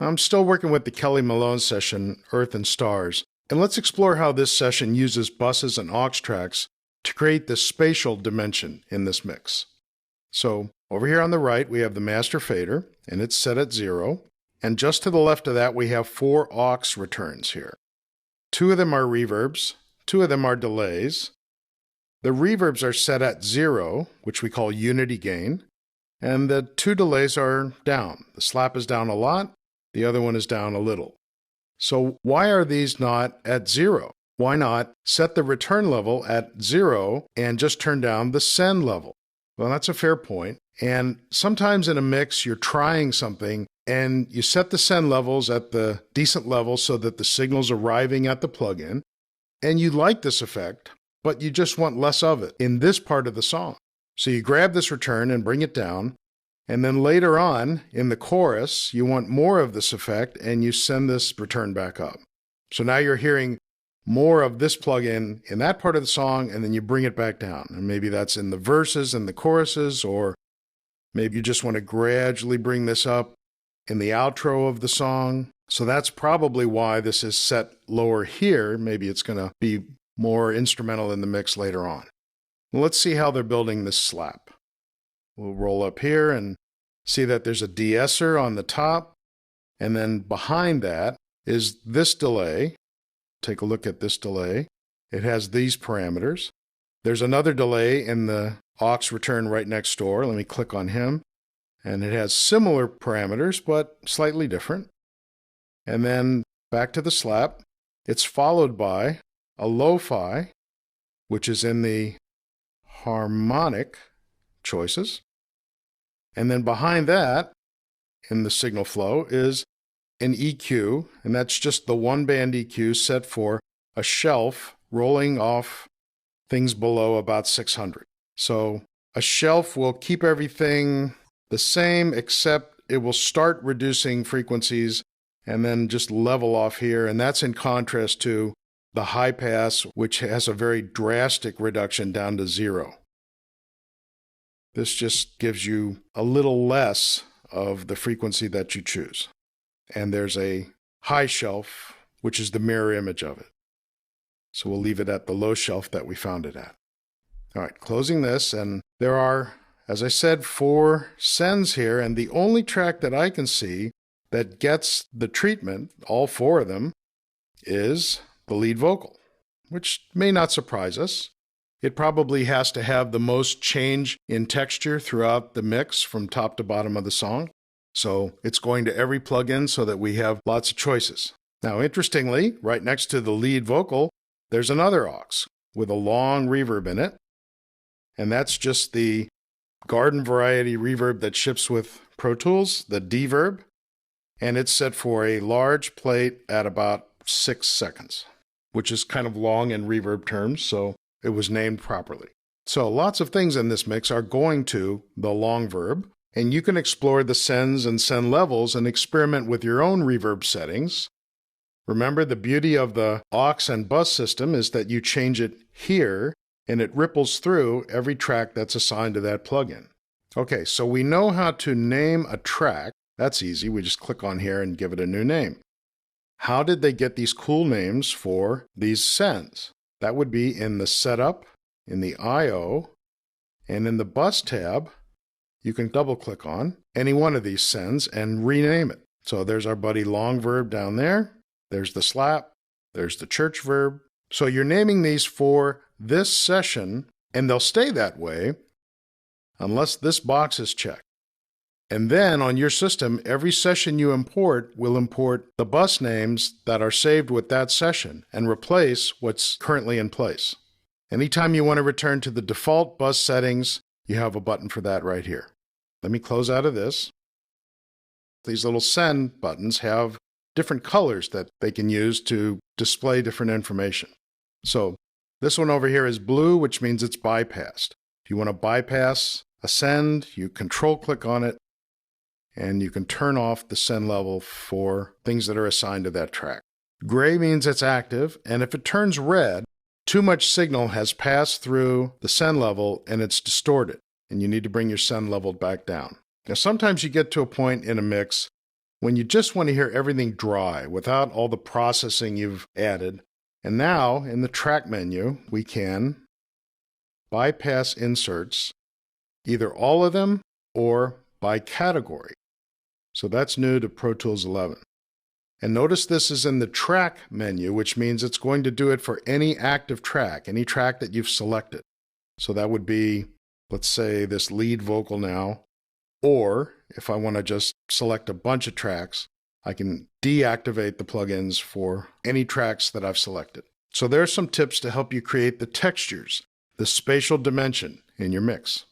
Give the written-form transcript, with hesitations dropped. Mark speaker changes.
Speaker 1: I'm still working with the Kelly Malone session, Earth and Stars, and let's explore how this session uses buses and aux tracks to create this spatial dimension in this mix. So over here on the right, we have the master fader, and it's set at 0. And just to the left of that, we have 4 aux returns here. 2 of them are reverbs, 2 of them are delays. The reverbs are set at 0, which we call unity gain, and the 2 delays are down. The slap is down a lot, the other one is down a little. So why are these not at 0? Why not set the return level at 0 and just turn down the send level? Well, that's a fair point. And sometimes in a mix, you're trying something and you set the send levels at the decent level so that the signal's arriving at the plugin, and you like this effect, but you just want less of it in this part of the song. So you grab this return and bring it down, and then later on in the chorus, you want more of this effect and you send this return back up. So now you're hearing more of this plugin in that part of the song, and then you bring it back down. And maybe that's in the verses and the choruses, or maybe you just want to gradually bring this up in the outro of the song. So that's probably why this is set lower here. Maybe it's going to be more instrumental in the mix later on. Well, let's see how they're building this slap. We'll roll up here and see that there's a de-esser on the top, and then behind that is this delay. Take a look at this delay. It has these parameters. There's another delay in the aux return right next door. Let me click on him. And it has similar parameters, but slightly different. And then back to the slap. It's followed by a lo-fi, which is in the harmonic choices. And then behind that, in the signal flow, is an EQ, and that's just the one-band EQ set for a shelf rolling off things below about 600. So a shelf will keep everything the same, except it will start reducing frequencies and then just level off here, and that's in contrast to the high pass, which has a very drastic reduction down to 0. This just gives you a little less of the frequency that you choose. And there's a high shelf, which is the mirror image of it. So we'll leave it at the low shelf that we found it at. All right, closing this, and there are, as I said, 4 sends here, and the only track that I can see that gets the treatment, all 4 of them, is the lead vocal, which may not surprise us. It probably has to have the most change in texture throughout the mix from top to bottom of the song. So it's going to every plugin so that we have lots of choices. Now, interestingly, right next to the lead vocal, there's another aux with a long reverb in it. And that's just the garden variety reverb that ships with Pro Tools, the D-verb. And it's set for a large plate at about 6 seconds, which is kind of long in reverb terms, so it was named properly. So lots of things in this mix are going to the long verb. And you can explore the sends and send levels and experiment with your own reverb settings. Remember, the beauty of the aux and bus system is that you change it here, and it ripples through every track that's assigned to that plugin. Okay, so we know how to name a track. That's easy. We just click on here and give it a new name. How did they get these cool names for these sends? That would be in the Setup, in the I/O, and in the Bus tab. You can double-click on any one of these sends and rename it. So there's our buddy long verb down there. There's the slap. There's the church verb. So you're naming these for this session, and they'll stay that way unless this box is checked. And then on your system, every session you import will import the bus names that are saved with that session and replace what's currently in place. Anytime you want to return to the default bus settings, you have a button for that right here. Let me close out of this. These little send buttons have different colors that they can use to display different information. So this one over here is blue, which means it's bypassed. If you want to bypass a send, you control-click on it, and you can turn off the send level for things that are assigned to that track. Gray means it's active, and if it turns red, too much signal has passed through the send level and it's distorted, and you need to bring your send level back down. Now, sometimes you get to a point in a mix when you just want to hear everything dry without all the processing you've added. And now, in the track menu, we can bypass inserts, either all of them or by category. So that's new to Pro Tools 11. And notice this is in the track menu, which means it's going to do it for any active track, any track that you've selected. So that would be, let's say, this lead vocal now. Or if I want to just select a bunch of tracks, I can deactivate the plugins for any tracks that I've selected. So there are some tips to help you create the textures, the spatial dimension in your mix.